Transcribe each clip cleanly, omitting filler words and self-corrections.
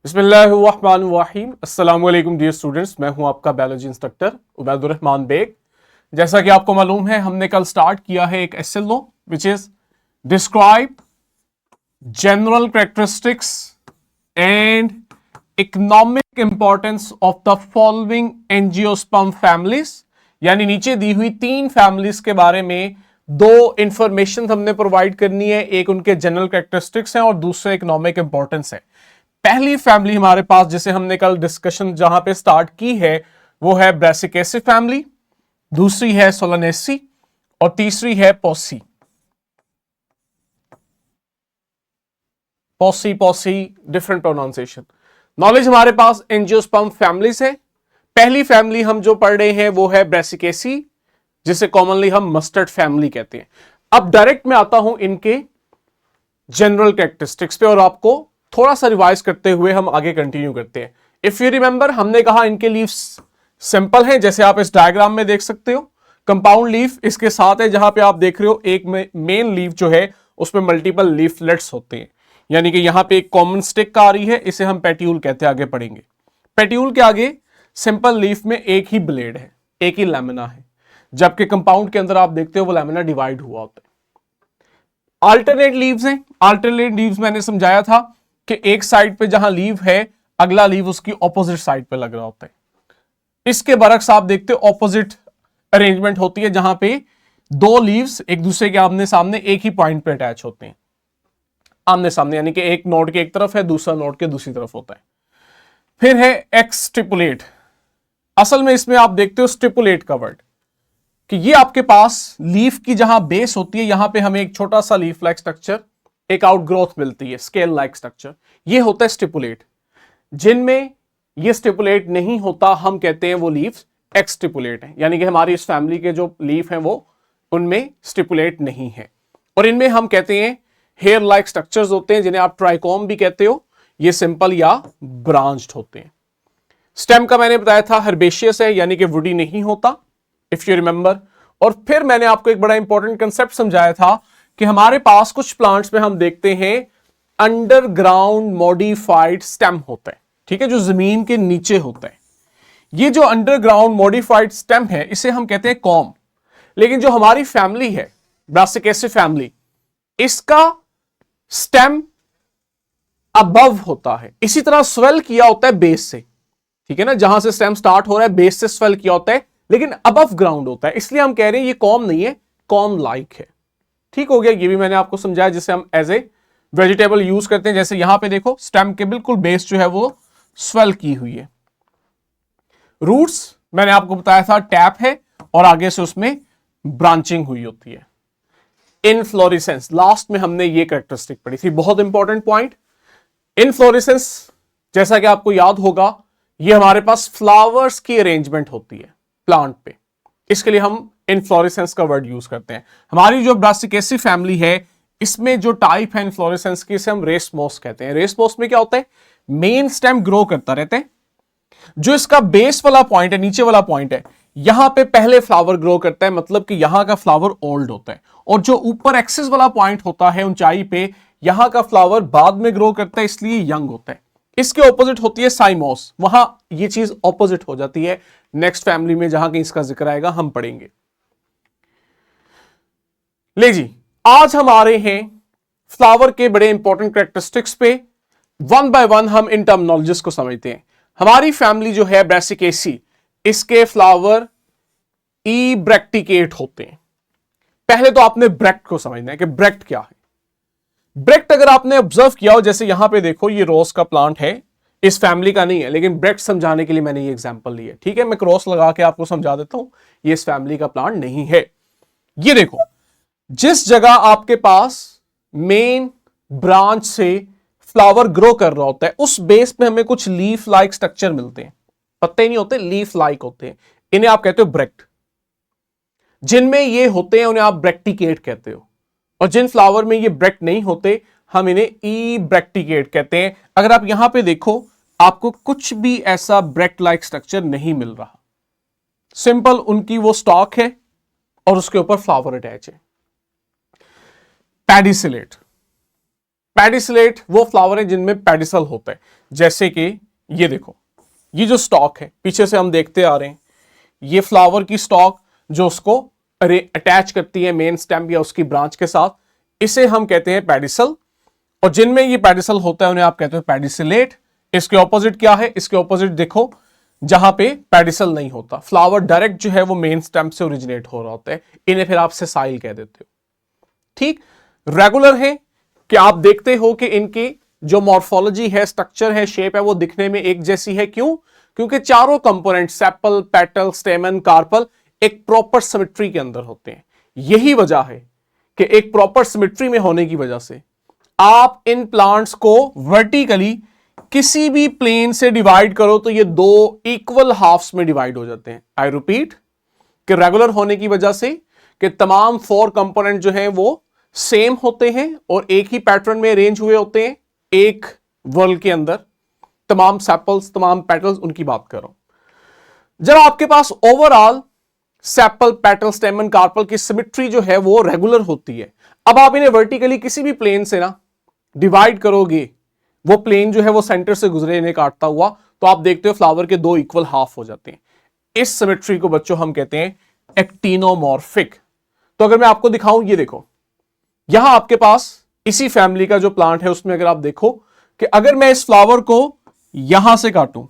बिस्मिल्लाहिर्रहमानिर्रहीम। अस्सलाम वालेकुम डियर स्टूडेंट्स, मैं हूं आपका बायोलॉजी इंस्ट्रक्टर उबैदुर्रहमान बेग। जैसा कि आपको मालूम है, हमने कल स्टार्ट किया है एक SLO which is describe general characteristics and economic importance of the following angiosperm families. यानी नीचे दी हुई तीन फैमिलीज के बारे में दो इंफॉर्मेशन हमने प्रोवाइड करनी है। एक उनके जनरल कैरेक्टरिस्टिक्स हैं और दूसरे इकोनॉमिक इंपॉर्टेंस है। पहली फैमिली हमारे पास जिसे हमने कल डिस्कशन जहां पे स्टार्ट की है वो है ब्रासिकेसी फैमिली, दूसरी है सोलानेसी और तीसरी है posse. Posse posse different pronunciation. Knowledge हमारे पास एंजियोस्पर्म फैमिली से। पहली फैमिली हम जो पढ़ रहे हैं वो है ब्रासिकेसी, जिसे कॉमनली हम मस्टर्ड फैमिली कहते हैं। अब डायरेक्ट में आता हूं इनके जनरल कैरेक्टरिस्टिक्स पे और आपको थोड़ा सा रिवाइज करते हुए हम आगे कंटिन्यू करते हैं। इफ यू रिमेंबर, हमने कहा इनके लीव्स सिंपल हैं, जैसे आप इस डायग्राम में देख सकते हो। कंपाउंड लीफ इसके साथ है, जहां पे आप देख रहे हो एक मेन लीफ जो है उसमें मल्टीपल लीफलेट्स होते हैं। यानी कि यहां पे एक कॉमन स्टिक आ रही है, इसे हम पेट्यूल कहते हैं, आगे पढ़ेंगे। पेट्यूल के आगे सिंपल लीफ में एक ही ब्लेड है, एक ही लैमिना है, जबकि कंपाउंड के अंदर आप देखते हो वो लैमिना डिवाइड हुआ होता है। अल्टरनेट लीव्स हैं। अल्टरनेट लीव्स मैंने समझाया था कि एक साइड पे जहां लीव है, अगला लीव उसकी ऑपोजिट साइड पे लग रहा होता है। इसके बरक्स आप देखते हो ऑपोजिट अरेंजमेंट होती है, जहां पे दो लीव्स एक दूसरे के आमने सामने एक ही पॉइंट पे अटैच होते हैं। आमने सामने यानी कि एक नोड के एक तरफ है, दूसरा नोड के दूसरी तरफ होता है। फिर है एक्स स्टिपुलेट। असल में इसमें आप देखते हो स्टिपुलेट का वर्ड, कि ये आपके पास लीफ की जहां बेस होती है, यहां पे हमें एक छोटा सा लीफ लाइक स्ट्रक्चर, एक आउटग्रोथ मिलती है, स्केल लाइक स्ट्रक्चर, ये होता है स्टिपुलेट। जिनमें ये स्टिपुलेट नहीं होता हम कहते हैं वो लीफ एक्स स्टिपुलेट है। यानी कि हमारी इस फैमिली के जो लीफ हैं वो उनमें स्टिपुलेट नहीं है। और इनमें हम कहते हैं हेयर लाइक स्ट्रक्चर्स होते हैं, जिन्हें आप ट्राइकोम भी कहते हो। ये सिंपल या ब्रांच्ड होते हैं। स्टेम का मैंने बताया था हर्बेशियस है, यानी कि वुडी नहीं होता, इफ यू रिमेंबर। और फिर मैंने आपको एक बड़ा इंपॉर्टेंट कंसेप्ट समझाया था कि हमारे पास कुछ प्लांट्स में हम देखते हैं अंडरग्राउंड मॉडिफाइड स्टेम होता है, ठीक है, जो जमीन के नीचे होता है। ये जो अंडरग्राउंड मॉडिफाइड स्टेम है, इसे हम कहते हैं कॉम। लेकिन जो हमारी फैमिली है ब्रासिकेसी फैमिली, इसका स्टेम अबव होता है। इसी तरह स्वेल किया होता है बेस से, ठीक है ना, जहां से स्टेम स्टार्ट हो रहा है बेस से स्वेल किया होता है, लेकिन अबव ग्राउंड होता है। इसलिए हम कह रहे हैं ये कॉम नहीं है, कॉम लाइक है। ठीक हो गया, ये भी मैंने आपको समझाया, जिसे हम एज ए वेजिटेबल यूज करते हैं। जैसे यहां पे देखो स्टेम के बिल्कुल बेस जो है वो स्वेल की हुई है। रूट्स मैंने आपको बताया था टैप है और आगे से उसमें ब्रांचिंग हुई होती है। इनफ्लोरेसेंस, लास्ट में हमने ये कैरेक्टरिस्टिक पढ़ी थी, बहुत इंपॉर्टेंट पॉइंट। इनफ्लोरेसेंस, जैसा कि आपको याद होगा, ये हमारे पास फ्लावर्स की अरेंजमेंट होती है प्लांट पे। इसके लिए हम इनफ्लोरेसेंस का वर्ड यूज करते हैं। हमारी जो ब्रासिकेसी फैमिली है, इसमें जो टाइप है इनफ्लोरेसेंस की, इसे हम रेसमोस कहते हैं। रेसमोस में क्या होता है, मेन स्टेम ग्रो करता रहता है, जो इसका बेस वाला पॉइंट है, नीचे वाला पॉइंट है, यहां पे पहले फ्लावर ग्रो करता है, मतलब कि यहां का फ्लावर ओल्ड होता है। और जो ऊपर एक्सिस वाला पॉइंट होता है ऊंचाई पे, यहां का फ्लावर बाद में ग्रो करता है, इसलिए यंग होता है। इसके ऑपोजिट होती है साइमोस, वहां ये चीज ऑपोजिट हो जाती है। नेक्स्ट फैमिली में जहां कहीं इसका जिक्र आएगा हम पढ़ेंगे। ले जी, आज हम आ रहे हैं फ्लावर के बड़े इंपॉर्टेंट कैरेक्टरिस्टिक्स पे। वन बाय वन हम इन टर्मिनोलॉजीज को समझते हैं। हमारी फैमिली जो है ब्रासिकेसी, इसके फ्लावर इब्रेक्टिकेट होते हैं। पहले तो आपने ब्रेक्ट को समझना है कि ब्रेक्ट क्या है। ब्रेक्ट अगर आपने ऑब्जर्व किया हो, जैसे यहां पे देखो ये रोज का प्लांट है, इस फैमिली का नहीं है, लेकिन ब्रेक्ट समझाने के लिए मैंने ये एग्जांपल ली है, ठीक है। मैं क्रॉस लगा के आपको समझा देता हूं, ये इस फैमिली का प्लांट नहीं है। ये देखो, जिस जगह आपके पास मेन ब्रांच से फ्लावर ग्रो कर रहा होता है, उस बेस पे हमें कुछ लीफ लाइक स्ट्रक्चर मिलते हैं। पत्ते नहीं होते, लीफ लाइक होते हैं। इन्हें आप कहते हो ब्रेक्ट। जिनमें ये होते हैं उन्हें आप ब्रेक्टिकेट कहते हो, और जिन फ्लावर में ये ब्रेक्ट नहीं होते हम इन्हें इब्रेक्टिकेट कहते हैं। अगर आप यहां पे देखो, आपको कुछ भी ऐसा ब्रेक्ट लाइक स्ट्रक्चर नहीं मिल रहा। सिंपल उनकी वो स्टॉक है और उसके ऊपर फ्लावर अटैच है। पैडिसिलेट, पेडिसलेट वो फ्लावर है जिनमें पेडिसल होता है, जैसे कि ये देखो, ये जो स्टॉक है पीछे से हम देखते आ रहे हैं, ये फ्लावर की स्टॉक जो उसको अटैच करती है मेन स्टेम या उसकी ब्रांच के साथ, इसे हम कहते हैं पेडिसल। और जिनमें ये पेडिसल होता है उन्हें आप कहते हो पेडिसलेट। इसके ऑपोजिट क्या है? इसके ऑपोजिट देखो, जहां पे पेडिसल नहीं होता, फ्लावर डायरेक्ट जो है वो मेन स्टेम से ओरिजिनेट हो रहा होता है, इन्हें फिर आप सेसाइल कह देते हो। ठीक, रेगुलर है कि आप देखते हो कि इनकी जो मॉर्फोलॉजी है, स्ट्रक्चर है, शेप है, वो दिखने में एक जैसी है। क्यों? क्योंकि चारों component sepal, petal, stamen, carpel एक प्रॉपर सिमेट्री के अंदर होते हैं। यही वजह है कि एक प्रॉपर सिमेट्री में होने की वजह से आप इन प्लांट्स को वर्टिकली किसी भी प्लेन से डिवाइड करो तो ये दो इक्वल हाफ्स में डिवाइड हो जाते हैं। आई रिपीट कि रेगुलर होने की वजह से कि तमाम 4 कंपोनेंट जो हैं वो सेम होते हैं और एक ही पैटर्न में अरेंज हुए होते हैं एक वर्ल के अंदर, तमाम सेपल्स, तमाम पेटल्स, उनकी बात करो। जब आपके पास overall sepal, petal, stamen, carpel की सिमेट्री जो है वो रेगुलर होती है, अब आप इन्हें वर्टिकली किसी भी प्लेन से ना डिवाइड करोगे, वो प्लेन जो है वो सेंटर से गुजरे इन्हें काटता हुआ, तो आप देखते हो फ्लावर के 2 इक्वल हाफ हो जाते हैं। इस सिमेट्री को बच्चों हम कहते हैं एक्टिनोमॉर्फिक। तो अगर मैं आपको दिखाऊं, ये देखो, यहां आपके पास इसी फैमिली का जो प्लांट है उसमें अगर आप देखो कि अगर मैं इस फ्लावर को यहां से काटूं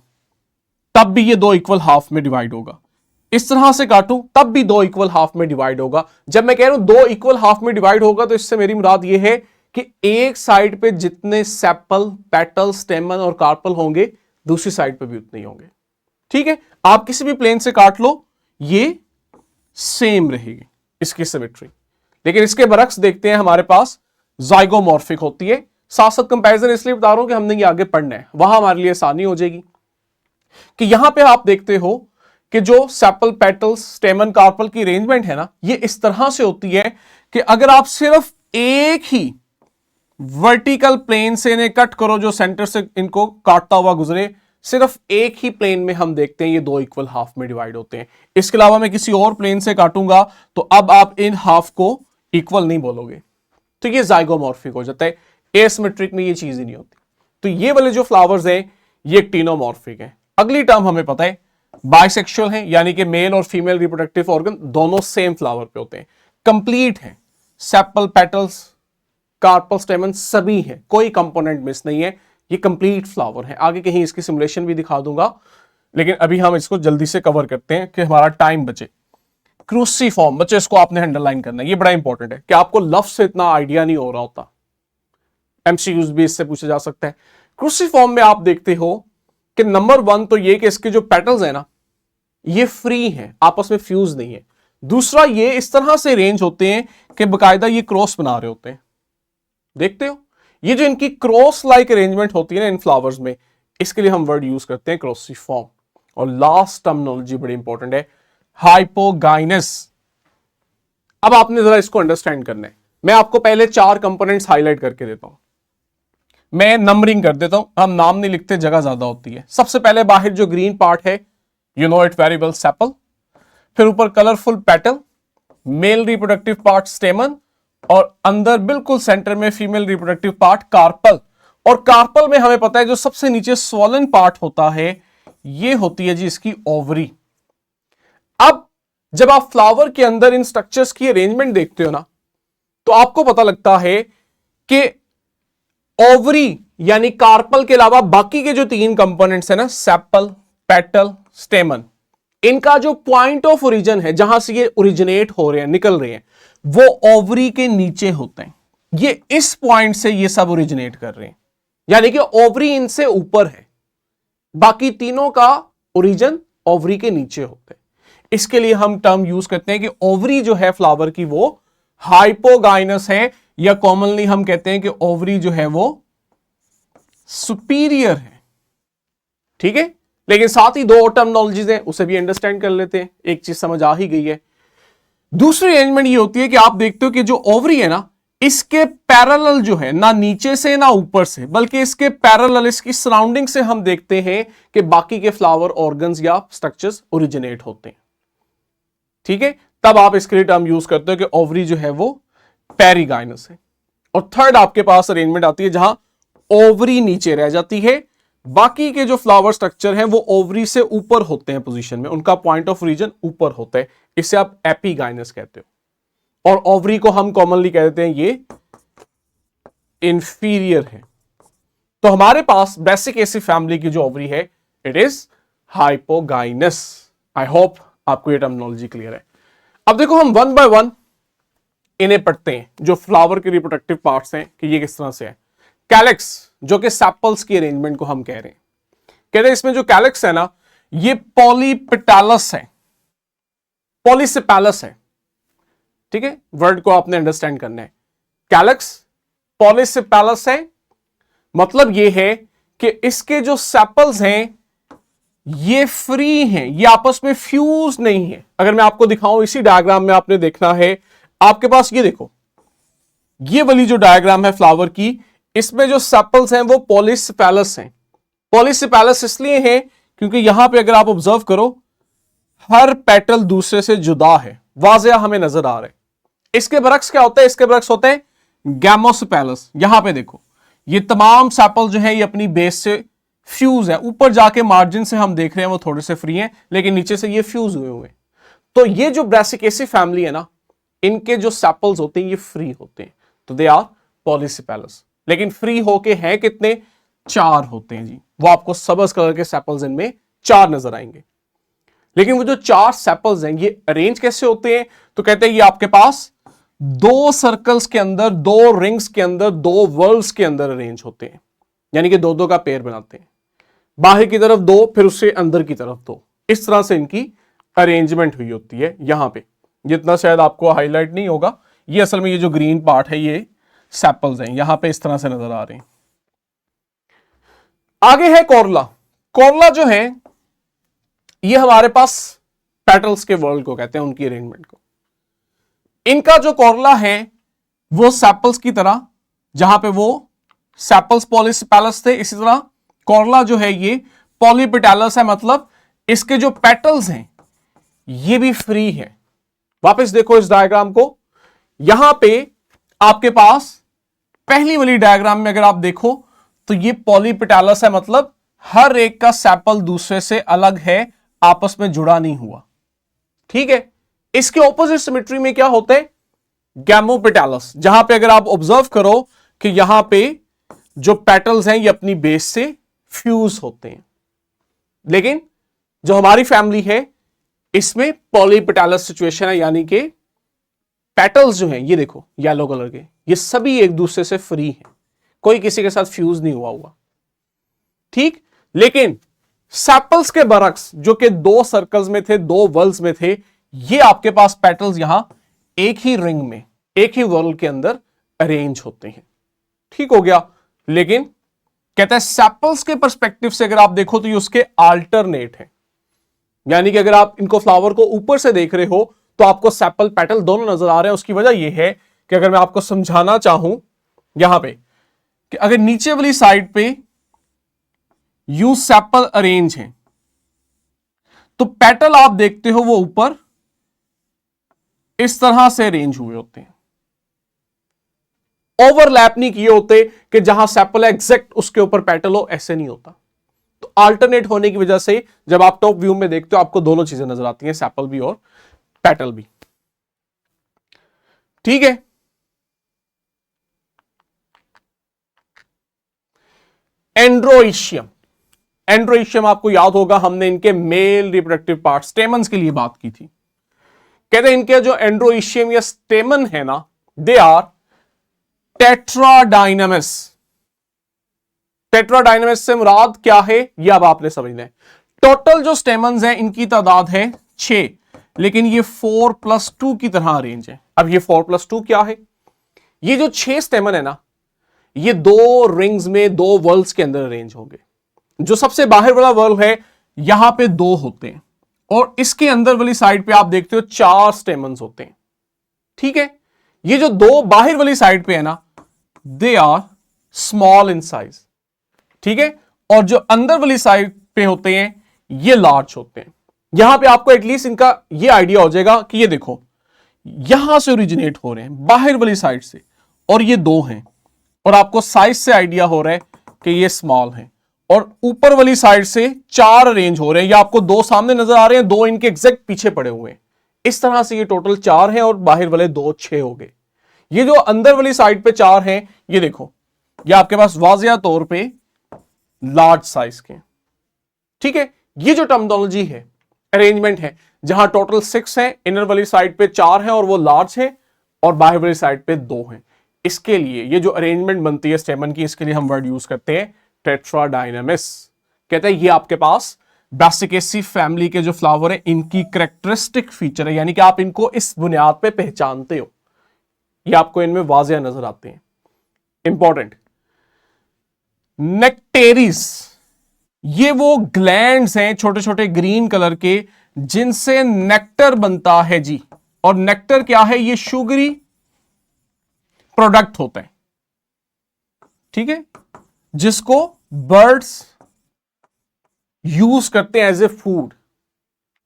तब भी ये 2 इक्वल हाफ में डिवाइड होगा, इस तरह से काटूं तब भी 2 इक्वल हाफ में डिवाइड होगा। जब मैं कह रहा हूं 2 इक्वल हाफ में डिवाइड होगा तो इससे मेरी मुराद यह है कि एक साइड पे जितने सेपल, पेटल, स्टेमन और कार्पल होंगे दूसरी साइड पे भी उतने ही होंगे। ठीक है, आप किसी भी प्लेन से काट लो, ये सेम रहेगी इसकी सिमेट्री। लेकिन इसके बरक्स देखते हैं हमारे पास जाइगोमॉर्फिक होती है। साथ साथ कंपैरिजन इसलिए बता रहा हूं कि हमने ये आगे पढ़ना है, वहां हमारे लिए आसानी हो जाएगी। कि यहां पे आप देखते हो कि जो सेपल, पेटल्स, स्टेमन, कार्पल की अरेंजमेंट है ना, ये इस तरह से होती है कि अगर आप सिर्फ एक ही वर्टिकल प्लेन से इन्हें कट करो जो सेंटर से इनको काटता हुआ गुजरे, सिर्फ एक ही प्लेन में हम देखते हैं ये 2 इक्वल हाफ में डिवाइड होते हैं। इसके अलावा मैं किसी और प्लेन से काटूंगा तो अब आप इन हाफ को इक्वल नहीं बोलोगे, तो ये जाइगोमॉर्फिक हो जाता है। एसिमेट्रिक में ये चीज ही नहीं होती। तो ये वाले जो फ्लावर्स हैं ये एक्टिनोमॉर्फिक हैं। अगली टर्म हमें पता है बाइसेक्सुअल हैं, यानी कि मेल और फीमेल रिप्रोडक्टिव ऑर्गन दोनों सेम फ्लावर पे होते हैं, कंप्लीट हैं, सेपल, पेटल्स, कार्पल, स्टेमन सभी हैं, कोई कंपोनेंट मिस नहीं है, ये कंप्लीट फ्लावर है। आगे कहीं इसकी सिमुलेशन भी दिखा दूंगा, लेकिन अभी हम इसको जल्दी से कवर करते हैं कि हमारा टाइम बचे। क्रूसीफॉर्म, बच्चे इसको आपने अंडरलाइन करना है, ये बड़ा इंपॉर्टेंट है कि आपको लफ्ज से इतना आइडिया नहीं हो रहा होता, एमसीक्यूज भी इससे पूछा जा सकता है। क्रूसीफॉर्म में आप देखते हो कि नंबर 1 तो ये कि इसके जो पेटल्स है ना ये फ्री हैं, आपस में फ्यूज नहीं है। दूसरा, ये इस तरह से अरेंज होते हैं कि बकायदा ये क्रॉस बना रहे होते हैं, देखते हो, ये जो इनकी क्रॉस लाइक अरेंजमेंट होती है ना इन फ्लावर्स में, इसके लिए हम वर्ड यूज करते हैं क्रोसिफॉर्म। और लास्ट टर्मिनोलॉजी बड़ी इंपॉर्टेंट है, हाइपोगाइनस। अब आपने जरा इसको अंडरस्टैंड करना है। मैं आपको पहले 4 कंपोनेंट्स हाईलाइट करके देता हूं, मैं नंबरिंग कर देता हूं, हम नाम नहीं लिखते, जगह ज्यादा होती है। सबसे पहले बाहर जो ग्रीन पार्ट है, you know it very well, sepal. फिर ऊपर colourful petal, male reproductive part स्टेमन, और अंदर बिल्कुल सेंटर में फीमेल रिप्रोडक्टिव पार्ट कार्पल। और कार्पल में हमें पता है जो सबसे नीचे स्वॉलन पार्ट होता है ये होती है जी इसकी ओवरी। अब जब आप फ्लावर के अंदर इन स्ट्रक्चर्स की अरेंजमेंट देखते हो ना तो आपको पता लगता है कि ओवरी यानी कार्पल के अलावा बाकी के जो 3 कंपोनेंट्स है ना, सेपल, पेटल, स्टेमन, इनका जो पॉइंट ऑफ ओरिजिन है, जहां से ये ओरिजिनेट हो रहे हैं, निकल रहे हैं, वो ओवरी के नीचे होते हैं। ये इस पॉइंट से ये सब ओरिजिनेट कर रहे हैं, यानी कि ओवरी इनसे ऊपर है, बाकी तीनों का ओरिजिन ओवरी के नीचे होते हैं। इसके लिए हम टर्म यूज करते हैं कि ओवरी जो है फ्लावर की वो हाइपोगाइनस है, या कॉमनली हम कहते हैं कि ओवरी जो है वो सुपीरियर है। ठीक है, लेकिन साथ ही 2 और टर्मिनोलॉजीज हैं, उसे भी अंडरस्टैंड कर लेते हैं, एक चीज समझ आ ही गई है। दूसरी अरेंजमेंट ये होती है कि आप देखते हो कि जो ओवरी है ना, इसके पैरेलल जो है, ना नीचे से ना ऊपर से, बल्कि इसके पैरेलल, इसकी सराउंडिंग से हम देखते हैं कि बाकी के फ्लावर ऑर्गन्स या स्ट्रक्चर्स ओरिजिनेट होते हैं। ठीक है, तब आप इसके लिए टर्म यूज करते हो कि ओवरी जो है वो पेरिगाइनस है। और थर्ड आपके पास अरेंजमेंट आती है जहां ओवरी नीचे रह जाती है, बाकी के जो फ्लावर स्ट्रक्चर हैं वो ओवरी से ऊपर होते हैं पोजीशन में, उनका पॉइंट ऑफ रीजन ऊपर होता है, इसे आप एपिगाइनस कहते हो। और ओवरी को हम कॉमनली कह देते हैं ये इंफीरियर है। तो हमारे पास ब्रैसिकेसी फैमिली की जो ओवरी है it is hypogynous. I hope आपको ये टर्मिनोलॉजी क्लियर है। अब देखो हम वन बाय वन इन्हें पढ़ते हैं, जो फ्लावर के रिप्रोडक्टिव पार्ट्स हैं कि ये किस तरह से है। कैलिक्स जो कि सेपल्स की अरेंजमेंट को हम कह रहे हैं, कहते हैं इसमें जो कैलिक्स है ना ये पॉलीपेटालस है, पॉलीसेपेलस है। ठीक है, वर्ड को आपने अंडरस्टैंड करना है। कैलिक्स पॉलीसेपेलस है, मतलब ये है कि इसके जो सेपल्स हैं ये फ्री हैं, ये आपस में फ्यूज नहीं है। अगर मैं आपको दिखाऊं इसी डायग्राम में आपने देखना है, आपके पास ये देखो, ये वाली जो डायग्राम है फ्लावर की, इसमें जो सेपल्स हैं वो पॉलीसेपेलस हैं। पॉलीसेपेलस इसलिए है क्योंकि यहां पे अगर आप ऑब्जर्व करो हर पेटल दूसरे से जुदा है, वाज़िया हमें नजर आ रहा है। इसके बरक्स क्या होता है, इसके बरक्स होते हैं गैमोसेपेलस। यहां पे देखो ये तमाम सेपल जो है ये अपनी बेस से फ्यूज है, ऊपर जाके मार्जिन से हम देख रहे हैं वो थोड़े से फ्री हैं, लेकिन नीचे से ये फ्यूज हुए हुए। तो ये जो ब्रैसिकेसी फैमिली है ना, इनके जो सेपल्स होते हैं ये फ्री होते हैं, तो दे आर पॉलीसेपेलस। लेकिन फ्री होके हैं कितने, 4 होते हैं जी। वो आपको सबज कलर के सेपल्स इनमें 4 नजर आएंगे। लेकिन वो जो 4 सेपल्स हैं ये अरेंज कैसे होते हैं, तो कहते हैं ये आपके पास 2 सर्कल्स के अंदर, 2 रिंग्स के अंदर, 2 वर्ल्स के अंदर अरेंज होते हैं, यानी कि 2-2 का पेयर बनाते हैं। बाहर की तरफ 2, फिर उससे अंदर की तरफ 2, इस तरह से इनकी अरेंजमेंट हुई होती है। यहां पे जितना शायद आपको हाईलाइट नहीं होगा, ये असल में ये जो ग्रीन पार्ट है ये सेपल्स हैं, यहां पे इस तरह से नजर आ रहे हैं। आगे है कॉर्ला। कॉर्ला जो है ये हमारे पास पेटल्स के वर्ल्ड को कहते हैं, उनकी अरेंजमेंट को। इनका जो कॉर्ला है वो सेपल्स की तरह, जहां पे वो सेपल्स पॉलीसेपेलस थे, इसी तरह कॉर्ला जो है ये पॉलीपेटालस है, मतलब इसके जो पेटल्स हैं ये भी फ्री है। वापस देखो इस डायग्राम को, यहां पे आपके पास पहली वाली डायग्राम में अगर आप देखो तो ये पॉलीपेटालस है, मतलब हर एक का सेपल दूसरे से अलग है, आपस में जुड़ा नहीं हुआ। ठीक है, इसके ऑपोजिट सिमेट्री में क्या होता है, गैमोपेटालस, जहां पे अगर आप ऑब्जर्व करो कि यहां पे जो पेटल्स हैं ये अपनी बेस से फ्यूज होते हैं। लेकिन जो हमारी फैमिली है इसमें पॉलीपेटालस सिचुएशन है, यानी कि पेटल्स जो हैं ये देखो येलो कलर के, ये सभी एक दूसरे से फ्री हैं, कोई किसी के साथ फ्यूज नहीं हुआ। ठीक, लेकिन सेपल्स के बरक्स जो कि 2 सर्कल्स में थे, 2 वर्ल्स में थे, ये आपके पास पेटल्स यहां एक ही रिंग में, एक ही वर्ल के अंदर अरेंज होते हैं। ठीक हो गया। लेकिन कहता है सेपल्स के पर्सपेक्टिव से अगर आप देखो तो ये उसके अल्टरनेट है, यानी कि अगर आप इनको फ्लावर को ऊपर से देख रहे हो तो आपको सेपल पेटल दोनों नजर आ रहे हैं। उसकी वजह यह है कि अगर मैं आपको समझाना चाहूं यहां पे कि अगर नीचे वाली साइड पे यू सेपल अरेंज है तो पेटल आप देखते हो वो ऊपर इस तरह से अरेंज हुए होते हैं, ओवरलैप नहीं किए होते कि जहां सेपल है एग्जैक्ट उसके ऊपर पेटल हो, ऐसे नहीं होता। तो अल्टरनेट होने की वजह से जब आप टॉप व्यू में देखते हो आपको दोनों चीजें नजर आती हैं, सेपल भी और पेटल भी। ठीक है, एंड्रोइशियम। एंड्रोइशियम आपको याद होगा हमने इनके मेल रिप्रोडक्टिव पार्ट स्टेमन्स के लिए बात की थी। कहते हैं इनके जो एंड्रोइशियम या स्टेमन है ना, दे आर टेट्राडाइनमस। टेट्राडाइनमस से मुराद क्या है ये अब आपने समझना है। टोटल जो स्टेमन्स हैं इनकी तादाद है 6, लेकिन ये 4+2 की तरह अरेंज है। अब ये 4+2 क्या है, ये जो 6 स्टेमन है ना ये 2 रिंग्स में 2 वर्ल्स के अंदर अरेंज होंगे। जो सबसे बाहर वाला वर्ल है यहां पे 2 होते हैं और इसके अंदर वाली साइड पे आप देखते हो 4 स्टेमन्स होते हैं। ठीक है, ये जो 2 बाहर वाली साइड पे है ना they are small in size. ठीक है, और जो अंदर वाली साइड पे होते हैं ये लार्ज होते हैं। यहां पे आपको एटलीस्ट इनका ये आइडिया हो जाएगा कि ये देखो यहां से ओरिजिनेट हो रहे हैं बाहर वाली साइड से, और ये 2 हैं, और आपको साइज से आइडिया हो रहा है कि ये स्मॉल है, और ऊपर वाली साइड से 4 अरेंज हो रहे हैं, या आपको 2 सामने नजर आ रहे हैं, 2 इनके एग्जैक्ट पीछे पड़े हुए हैं। इस तरह से ये टोटल 4 हैं, और बाहर वाले 2 6 हो गए। ये जो अंदर वाली साइड पे 4 हैं, ये देखो, ये आपके पास वाजिया तौर पे लार्ज साइज के, ठीक है। ये जो टर्मिनोलॉजी है, अरेंजमेंट है, जहां टोटल 6 है, इनर वाली साइड पे 4 है और वो लार्ज है, और बाहर वाली साइड पे 2 हैं। इसके लिए ये जो अरेंजमेंट बनती है स्टेमन की, इसके लिए हम वर्ड यूज करते हैं टेट्राडाइनमिस। कहते हैं ये आपके पास ब्रासिकेसी फैमिली के जो फ्लावर है, इनकी कैरेक्टरिस्टिक फीचर है, यानी कि आप इनको इस बुनियाद पे पहचानते हो, ये आपको इनमें वाजिया नजर आते हैं। इंपॉर्टेंट, नेक्टेरिस, ये वो ग्लैंड्स हैं छोटे छोटे ग्रीन कलर के, जिनसे नेक्टर बनता है जी। और नेक्टर क्या है? ये शुगरी प्रोडक्ट होता है, ठीक है, जिसको बर्ड्स यूज करते हैं एज ए फूड,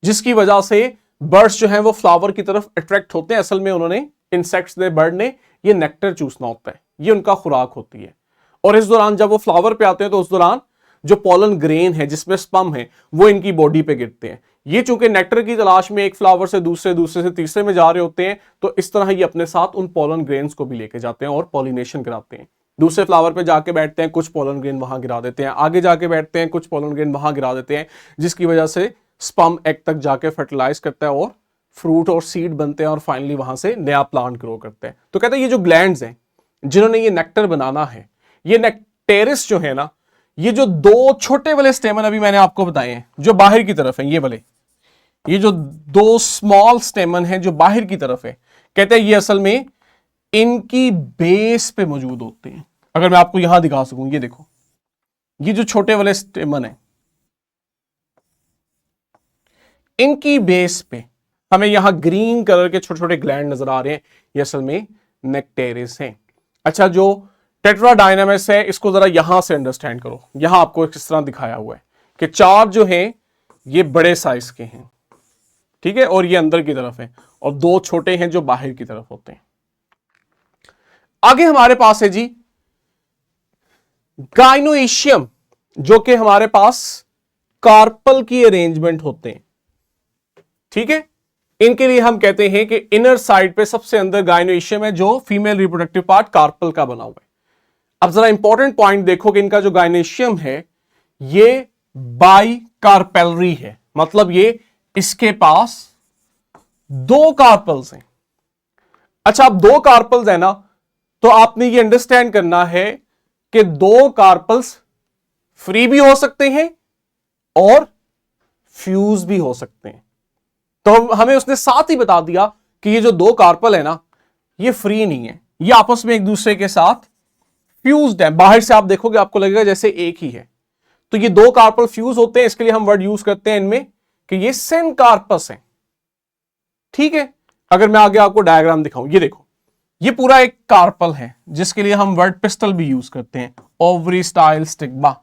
जिसकी वजह से बर्ड्स जो हैं वो फ्लावर की तरफ अट्रैक्ट होते हैं। असल में उन्होंने, इंसेक्ट्स ने, बर्ड ने ये नेक्टर चूसना होता है, ये उनका खुराक होती है। और इस दौरान जब वो फ्लावर पे आते हैं तो उस दौरान जो पोलन ग्रेन है, जिसमें स्पम है, वो इनकी बॉडी पे गिरते हैं। ये चूंकि नेक्टर की तलाश में एक फ्लावर से दूसरे, दूसरे से तीसरे में जा रहे होते हैं, तो इस तरह ये अपने साथ उन पोलन ग्रेन्स को भी लेके जाते हैं और पॉलिनेशन कराते हैं। दूसरे फ्लावर पे जाके बैठते हैं, कुछ पोलन ग्रेन वहां गिरा देते हैं, आगे जाके बैठते हैं, कुछ पोलन ग्रेन वहां गिरा देते हैं, जिसकी वजह से स्पम एग तक जाके फर्टिलाइज करता है और फ्रूट और सीड बनते हैं, और फाइनली वहां से नया प्लांट ग्रो करते हैं। तो कहते हैं ये जो ग्लैंड्स हैं जिन्होंने ये नेक्टर बनाना है, ये नेक्टेरिस जो है ना, ये जो 2 छोटे वाले स्टेमन अभी मैंने आपको बताए हैं जो बाहर की तरफ हैं, ये वाले, ये जो 2 स्मॉल स्टेमन हैं जो बाहर की तरफ है, कहते हैं ये असल में इनकी बेस पे मौजूद होते हैं। अगर मैं आपको यहां दिखा सकूं, ये देखो, ये जो छोटे वाले स्टेमन है, इनकी बेस पे हमें यहां ग्रीन कलर के छोटे छोटे ग्लैंड नजर आ रहे हैं, ये असल में नेक्टेरिस हैं। अच्छा, जो टेट्राडाइनमिस है, इसको जरा यहां से अंडरस्टैंड करो। यहां आपको किस तरह दिखाया हुआ है कि 4 जो हैं ये बड़े साइज के हैं, ठीक है, और ये अंदर की तरफ है, और 2 छोटे हैं जो बाहर की तरफ होते हैं। आगे हमारे पास है जी गाइनोइशियम, जो कि हमारे पास कार्पल की अरेंजमेंट होते हैं, ठीक है। इनके लिए हम कहते हैं कि इनर साइड पे सबसे अंदर गाइनोइशियम है, जो फीमेल रिप्रोडक्टिव पार्ट कार्पल का बना हुआ है। अब जरा इंपॉर्टेंट पॉइंट देखो कि इनका जो गाइनोइशियम है ये बाई कार्पेलरी है, मतलब ये, इसके पास 2 कार्पल्स हैं। अच्छा, अब 2 कार्पल्स है ना, तो आपने ये अंडरस्टैंड करना है कि 2 कार्पल्स फ्री भी हो सकते हैं और फ्यूज भी हो सकते हैं। तो हमें उसने साथ ही बता दिया कि ये जो 2 कार्पल है ना, ये फ्री नहीं है, ये आपस में एक दूसरे के साथ फ्यूज्ड है। बाहर से आप देखोगे आपको लगेगा जैसे एक ही है। तो ये 2 कार्पल फ्यूज होते हैं, इसके लिए हम वर्ड यूज करते हैं इनमें कि ये सिनकार्पस है, ठीक है। अगर मैं आगे आपको डायग्राम दिखाऊं, ये देखो, ये पूरा एक कार्पल है, जिसके लिए हम वर्ड पिस्टल भी यूज करते हैं, ओवरी स्टाइल स्टिग्मा।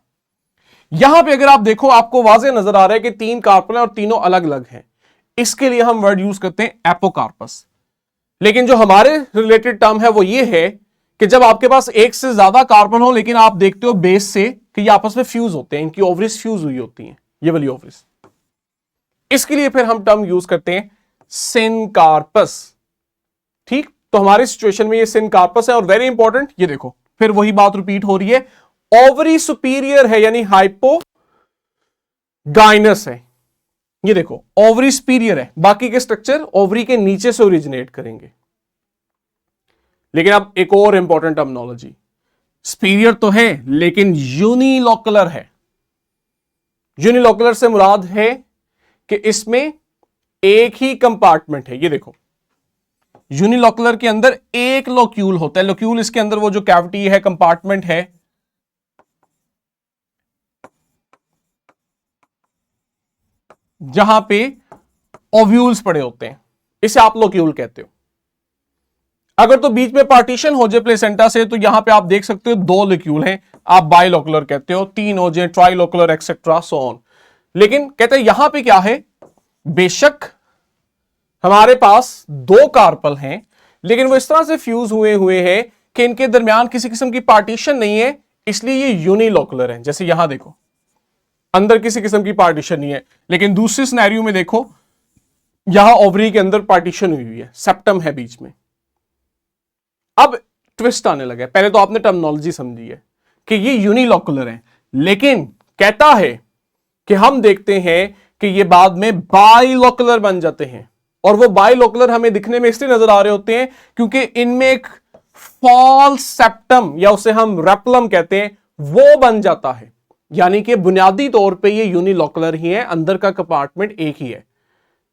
यहां पे अगर आप देखो, आपको वाज़ेह नजर आ रहा है कि 3 कार्पल है और तीनों अलग अलग हैं। इसके लिए हम वर्ड यूज करते हैं एपोकार्पस। लेकिन जो हमारे रिलेटेड टर्म है वो ये है कि जब आपके पास एक से ज्यादा कार्बन हो, लेकिन आप देखते हो बेस से कि ये आपस में फ्यूज होते हैं, इनकी ओवरीज फ्यूज हुई होती हैं, ये वाली ओवरीज। इसके लिए फिर हम टर्म यूज करते हैं सिनकार्पस, ठीक। तो हमारी सिचुएशन में ये सिनकार्पस है। और वेरी इंपॉर्टेंट, ये देखो फिर वही बात रिपीट हो रही है, ओवरी सुपीरियर है यानी हाइपोगाइनस है। ये देखो ओवरी सुपीरियर है, बाकी के स्ट्रक्चर ओवरी के नीचे से ओरिजिनेट करेंगे। लेकिन अब एक और इंपॉर्टेंट टर्मिनोलॉजी, सुपीरियर तो है लेकिन यूनिलोकुलर है। यूनिलोकुलर से मुराद है कि इसमें एक ही कंपार्टमेंट है। ये देखो, यूनिलोकुलर के अंदर एक लोक्यूल होता है। लोक्यूल इसके अंदर वो जो कैविटी है, कंपार्टमेंट है, जहां पे ओव्यूल्स पड़े होते हैं, इसे आप लोक्यूल कहते हो। अगर तो बीच में पार्टीशन हो जाए प्लेसेंटा से, तो यहां पे आप देख सकते हो 2 लोक्यूल हैं, आप बाइलोकुलर कहते हो, 3 हो जाए ट्राइलोकुलर एक्सेट्रा सो ऑन। लेकिन कहते हैं यहां पे क्या है, बेशक हमारे पास 2 कार्पल हैं, लेकिन वो इस तरह से फ्यूज हुए हैं कि इनके दरमियान किसी किस्म की पार्टीशन नहीं है, इसलिए ये यूनिलोकुलर है। जैसे यहां देखो अंदर किसी किस्म की पार्टीशन नहीं है, लेकिन दूसरे सिनेरियो में देखो यहां ओवरी के अंदर पार्टीशन हुई हुई है, सेप्टम है बीच में। अब ट्विस्ट आने लगा है। पहले तो आपने टर्मिनोलॉजी समझी है कि ये यूनिलोकुलर है, लेकिन कहता है कि हम देखते हैं कि ये बाद में बाइलोकुलर बन जाते हैं। और वो बाइलोकुलर हमें दिखने में इसलिए नजर आ रहे होते हैं क्योंकि इनमें एक फॉल्स सेप्टम या उसे हम रेपलम कहते हैं वो बन जाता है। यानी कि बुनियादी तौर पे ये यूनिलोकुलर ही है, अंदर का कंपार्टमेंट एक ही है,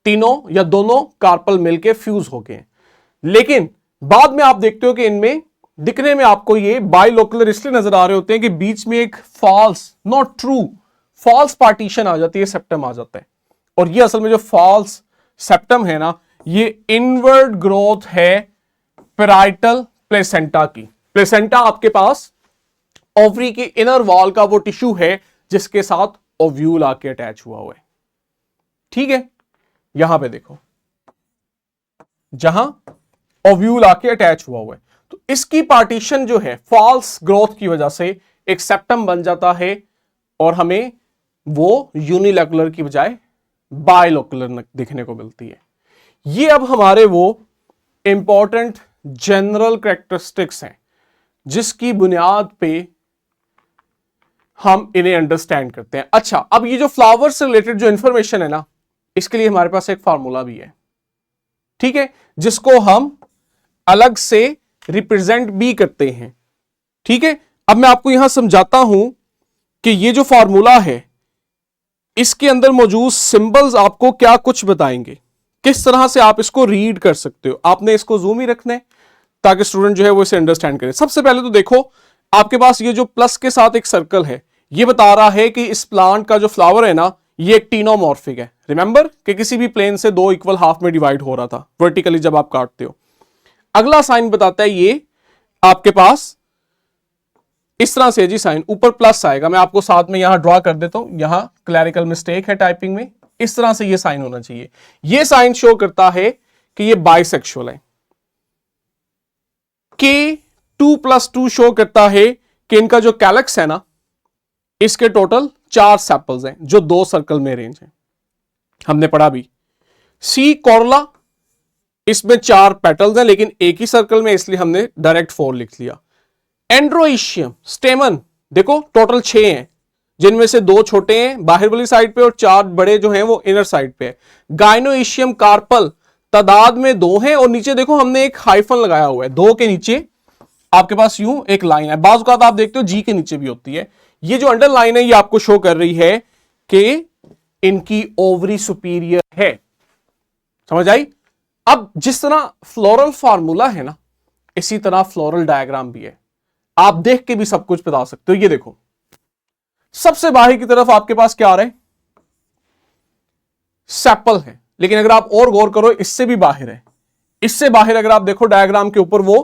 तीनों या दोनों कार्पल मिलके फ्यूज हो गए। लेकिन बाद में आप देखते हो कि इनमें दिखने में आपको ये बाइलोकुलर इसलिए नजर आ रहे होते हैं कि बीच में एक false, not true, false partition आ जाती है, सेप्टम आ जाता है। और ये असल में जो फॉल्स सेप्टम है ना, ये इनवर्ड ग्रोथ है पैराइटल प्लेसेंटा की। प्लेसेंटा आपके पास ओवरी की इनर वॉल का वो टिश्यू है जिसके साथ ओव्यूल आके अटैच हुआ है। ठीक है, यहां पे देखो जहां ओव्यूल आके अटैच हुआ है, तो इसकी पार्टीशन जो है फॉल्स ग्रोथ की वजह से एक सेप्टम बन जाता है और हमें वो यूनिलोकुलर की बजाय बाइलोकुलर दिखने को मिलती है। ये अब हमारे वो इंपॉर्टेंट जनरल कैरेक्टरिस्टिक्स हैं जिसकी बुनियाद पे हम इन्हें अंडरस्टैंड करते हैं। अच्छा, अब ये जो फ्लावर से रिलेटेड जो इंफॉर्मेशन है ना, इसके लिए हमारे पास एक फार्मूला भी है, ठीक है, जिसको हम अलग से रिप्रेजेंट भी करते हैं। ठीक है, अब मैं आपको यहां समझाता हूं कि ये जो फार्मूला है इसके अंदर मौजूद सिंबल्स आपको क्या कुछ बताएंगे, किस तरह से आप इसको रीड कर सकते हो। आपने इसको जूम ही रखना है ताकि स्टूडेंट जो है वो इसे अंडरस्टैंड करे। सबसे पहले तो देखो आपके पास ये जो प्लस के साथ एक सर्कल है, ये बता रहा है कि इस प्लांट का जो फ्लावर है ना, ये एक टीनोमॉर्फिक है। रिमेंबर कि किसी भी प्लेन से दो इक्वल हाफ में डिवाइड हो रहा था वर्टिकली जब आप काटते हो। अगला साइन बताता है ये आपके पास इस तरह से जी, साइन ऊपर प्लस आएगा, मैं आपको साथ में यहां ड्रॉ कर देता हूं, यहां क्लैरिकल मिस्टेक है टाइपिंग में, इस तरह से ये साइन होना चाहिए। ये साइन शो करता है कि ये बाइसेक्सुअल है। K2+2 शो करता है कि इनका जो कैलक्स है ना, इसके टोटल 4 सेपल्स हैं जो 2 सर्कल में अरेंज हैं, हमने पढ़ा भी। C कोरला, इसमें 4 पेटल्स हैं लेकिन एक ही सर्कल में, इसलिए हमने डायरेक्ट 4 लिख लिया। एंड्रोइशियम स्टेमन देखो टोटल 6 हैं, जिनमें से 2 छोटे हैं बाहर वाली साइड पे और 4 बड़े जो हैं वो इनर साइड पे है। गाइनोइशियम कार्पल तादाद में 2 हैं और नीचे देखो हमने एक हाइफन लगाया हुआ है, 2 के नीचे आपके पास यूं एक लाइन है, बाज़ औक़ात आप देखते हो जी के नीचे भी होती है। ये जो अंडरलाइन है ये आपको शो कर रही है कि इनकी ओवरी सुपीरियर है। समझ आई? अब जिस तरह फ्लोरल फार्मूला है ना, इसी तरह फ्लोरल डायग्राम भी है, आप देख के भी सब कुछ बता सकते हो। ये देखो सबसे बाहर की तरफ आपके पास क्या आ रहा है, सेपल है, लेकिन अगर आप और गौर करो इससे भी बाहर है, इससे बाहर अगर आप देखो डायग्राम के ऊपर वो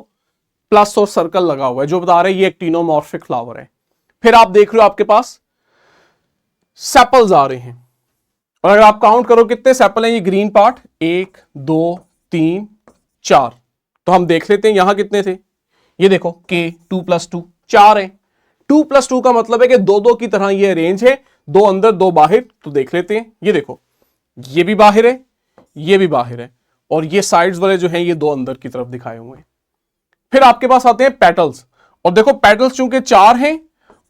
प्लस और सर्कल लगा हुआ है जो बता रहे हैं ये एक टीनोमॉर्फिक फ्लावर है। फिर आप देख रहे हो आपके पास सेपल्स आ रहे हैं और अगर आप काउंट करो कितने सेपल हैं, ये ग्रीन पार्ट 1 2 3 4, तो हम देख लेते हैं यहां कितने थे। ये देखो K2+2 4 है। 2+2 का मतलब है कि 2-2 की तरह ये अरेंज है, 2 अंदर 2 बाहर। तो देख लेते हैं, ये देखो ये भी बाहर है, ये भी बाहर है, और ये साइड्स वाले जो हैं ये 2 अंदर की तरफ दिखाए हुए हैं। फिर आपके पास आते हैं पेटल्स, और देखो पेटल्स चूंकि 4 हैं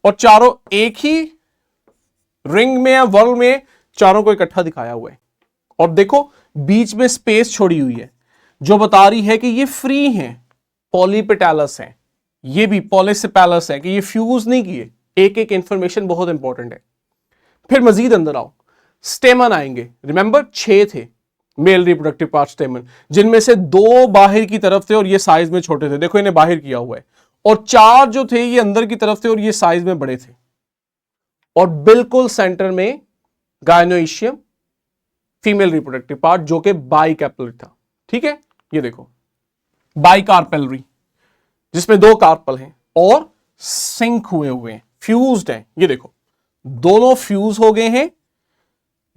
और चारों एक ही रिंग में या वर्ल में, चारों को इकट्ठा दिखाया हुआ है। और देखो बीच में स्पेस छोड़ी हुई है जो बता रही है कि ये फ्री हैं, पॉलीपेटैलस हैं, ये भी पॉलीसेपेलस है कि ये फ्यूज नहीं किए। एक एक इंफॉर्मेशन बहुत इंपॉर्टेंट है। फिर मजीद अंदर आओ, स्टेमन आएंगे। रिमेंबर 6 थे मेल रिप्रोडक्टिव पार्ट स्टेमन, जिनमें से 2 बाहर की तरफ थे और ये साइज में छोटे थे, देखो इन्हें बाहर किया हुआ है, और 4 जो थे ये अंदर की तरफ थे और ये साइज में बड़े थे। और बिल्कुल सेंटर में गायनोइशियम फीमेल रिप्रोडक्टिव पार्ट जो कि बाइकैपिलरी था। ठीक है, ये देखो बाइकार्पेलरी जिसमें 2 कार्पल हैं और सिंक हुए हैं, फ्यूज्ड हैं। ये देखो दोनों फ्यूज हो गए हैं।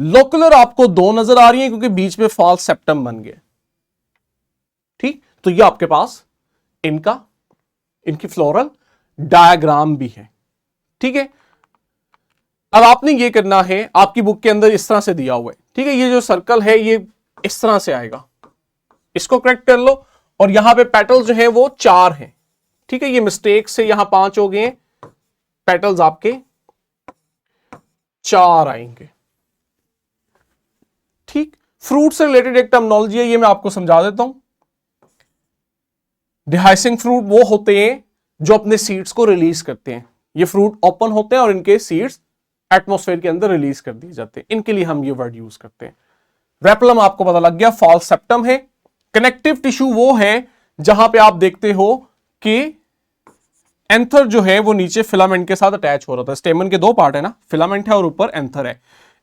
लोकुलर आपको 2 नजर आ रही हैं क्योंकि बीच में फॉल्स सेप्टम बन गया। ठीक, तो ये आपके पास इनका इनकी फ्लोरल डायग्राम भी है। ठीक है, अब आपने ये करना है, आपकी बुक के अंदर इस तरह से दिया हुआ है। ठीक है, ये जो सर्कल है ये इस तरह से आएगा, इसको करेक्ट कर लो। और यहां पे पेटल्स जो है वो 4 हैं। ठीक है, ये मिस्टेक से यहां 5 हो गए, पेटल्स आपके 4 आएंगे। ठीक, फ्रूट से रिलेटेड एक टर्मिनोलॉजी है, ये मैं आपको समझा देता हूं। डिहाइसिंग फ्रूट वो होते हैं जो अपने सीड्स को रिलीज करते हैं। ये फ्रूट ओपन होते हैं और इनके सीड्स एटमॉस्फेयर के अंदर रिलीज कर दिए जाते हैं, इनके लिए हम ये वर्ड यूज करते हैं। रेपलम आपको पता लग गया, फॉल्स सेप्टम है। कनेक्टिव टिश्यू वो है जहां पे आप देखते हो कि एंथर जो है वो नीचे फिलामेंट के साथ अटैच हो रहा था। स्टेमन के 2 पार्ट है ना, फिलामेंट है और ऊपर एंथर है।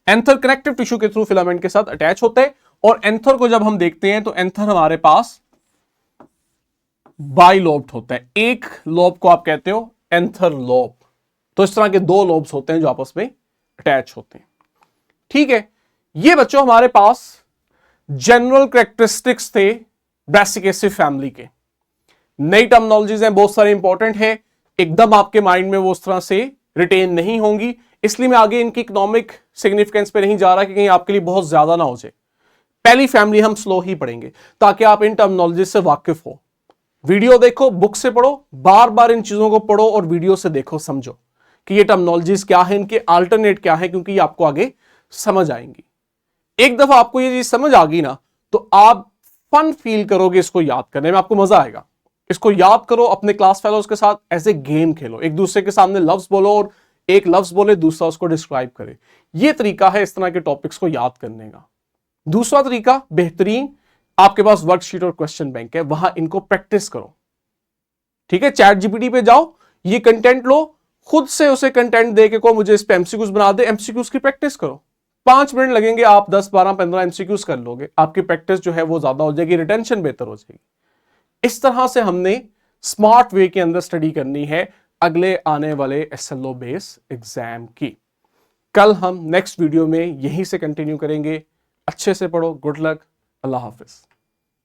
एंथर कनेक्टिव टिश्यू के थ्रू फिलामेंट के साथ अटैच होता है। और एंथर को जब हम देखते हैं तो एंथर हमारे पास बाइलोब्ड होता है। एक लोब को आप कहते हो एंथर लोब। तो इस तरह के 2 लोब्स होते हैं जो आपस में अटैच होते हैं। ठीक है, ये बच्चों हमारे पास जनरल कैरेक्टरिस्टिक्स थे ब्रैसिकेसी फैमिली के। नई टर्मिनोलॉजीज हैं, बहुत सारे इंपॉर्टेंट है, एकदम आपके माइंड में वो उस तरह से रिटेन नहीं होंगी, इसलिए मैं आगे इनकी इकोनॉमिक सिग्निफिकेंस पे नहीं जा रहा कि कहीं आपके लिए बहुत ज्यादा ना हो जाए। पहली फैमिली हम स्लो ही पढ़ेंगे ताकि आप इन टर्मिनोलॉजी से वाकिफ हो। वीडियो देखो, बुक से पढ़ो, बार बार इन चीजों को पढ़ो और वीडियो से देखो, समझो कि ये टर्मिनोलॉजीज क्या है, इनके अल्टरनेट क्या है, क्योंकि ये आपको आगे समझ आएंगी। एक दफा आपको ये चीज समझ आ गई ना तो आप फन फील करोगे इसको याद करने में, आपको मजा आएगा। इसको याद करो, अपने क्लास फेलोज के साथ एज ए गेम खेलो, एक दूसरे के सामने लफ्ज बोलो और एक लफ्ज बोले दूसरा उसको डिस्क्राइब करे। यह तरीका है इस तरह के टॉपिक्स को याद करने का। दूसरा तरीका बेहतरीन, आपके पास वर्कशीट और क्वेश्चन बैंक है, वहां इनको प्रैक्टिस करो। ठीक है, चैट जीपीटी पे जाओ, ये कंटेंट लो, खुद से उसे कंटेंट दे के को मुझे इस पे एमसीक्यूज बना दे, एमसीक्यूज की प्रैक्टिस करो। 5 मिनट लगेंगे, आप 10, 12, 15 एमसीक्यूज कर लोगे, आपकी प्रैक्टिस जो है वो ज्यादा हो जाएगी, रिटेंशन बेहतर हो जाएगी। इस तरह से हमने स्मार्ट वे के अंदर स्टडी करनी है अगले आने वाले एसएलओ बेस एग्जाम की। कल हम नेक्स्ट वीडियो में यहीं से कंटिन्यू करेंगे। अच्छे से पढ़ो, गुड लक, अल्लाह हाफिज।